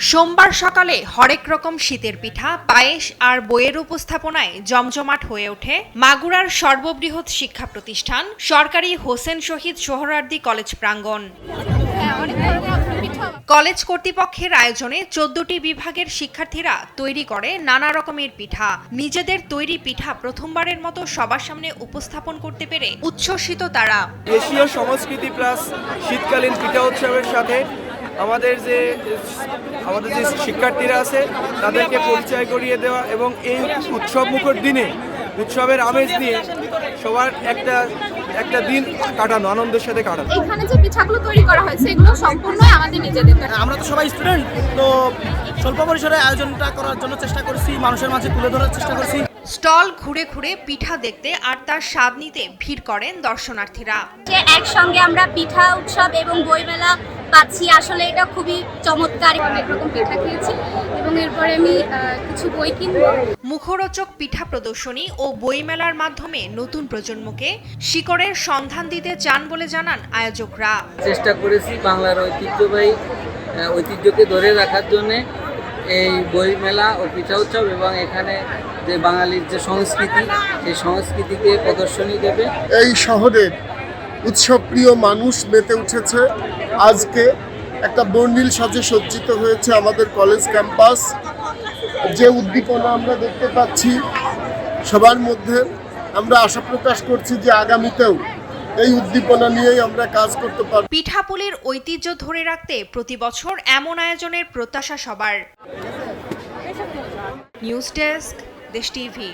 সোমবার সকালে হরেক রকম শীতের পিঠা, পায়েস আর বইয়ের উপস্থাপনায় জমজমাট হয়ে ওঠে মাগুরার সর্ববৃহৎ শিক্ষা প্রতিষ্ঠান সরকারি হোসেন শহীদ সোহরাওয়ার্দী কলেজ প্রাঙ্গণ। কলেজ কর্তৃপক্ষের আয়োজনে 14টি বিভাগের শিক্ষার্থীরা তৈরি করে নানা রকমের পিঠা। নিজেদের তৈরি পিঠা প্রথমবারের মতো সবার সামনে উপস্থাপন করতে পেরে উচ্ছ্বসিত তারা। এশীয় সংস্কৃতি প্লাস শীতকালীন পিঠা উৎসবের সাথে আমাদের যে শিক্ষার্থীরা আছে তাদেরকে পরিচয় করিয়ে দেওয়া এবং এই উৎসবমুখর দিনে উৎসবের আমেজ নিয়ে সবার একটা দিন কাটানো, আনন্দের সাথে কাটানো। এখানে যে পিঠাগুলো তৈরি করা হয়েছে এগুলো সম্পূর্ণই আমাদের নিজেদের। আমরা তো সবাই স্টুডেন্ট, তো স্বল্প পরিসরে আয়োজনটা করার জন্য চেষ্টা করছি, মানুষের মাঝে তুলে ধরার চেষ্টা করছি। স্টল ঘুরে ঘুরে পিঠা দেখতে আর তার স্বাদ নিতে ভিড় করেন দর্শনার্থীরা। একসঙ্গে আমরা পিঠা উৎসব এবং বইমেলা পাচ্ছি, আসলে এটা খুবই চমৎকার। অনেক রকম পিঠা খেয়েছি এবং এরপরে আমি কিছু বই কিনবো। মুখরোচক পিঠা প্রদর্শনী ও বইমেলার মাধ্যমে নতুন প্রজন্মকে শিকড়ের সন্ধান দিতে চান বলে জানান আয়োজকরা। চেষ্টা করেছি বাংলার ঐতিহ্যকে ধরে রাখার জন্য এই বইমেলা ও পিঠা উৎসব এবং এখানে যে বাঙালির যে সংস্কৃতি, সেই সংস্কৃতিকে প্রদর্শনী দেবে। এই শহরের উৎসবপ্রিয় মানুষ মেতে উঠেছে। আজকে একটা বর্ণিল সাজে সজ্জিত হয়েছে আমাদের কলেজ ক্যাম্পাস। যে উদ্দীপনা আমরা দেখতে পাচ্ছি সবার মধ্যে, আমরা আশা প্রকাশ করছি যে আগামীতেও এই উদ্দীপনা নিয়েই আমরা কাজ করতে পারব। পিঠাপুলির ঐতিহ্য ধরে রাখতে প্রতি বছর এমন আয়োজনের প্রত্যাশা সবার। নিউজ ডেস্ক, দেশ টিভি।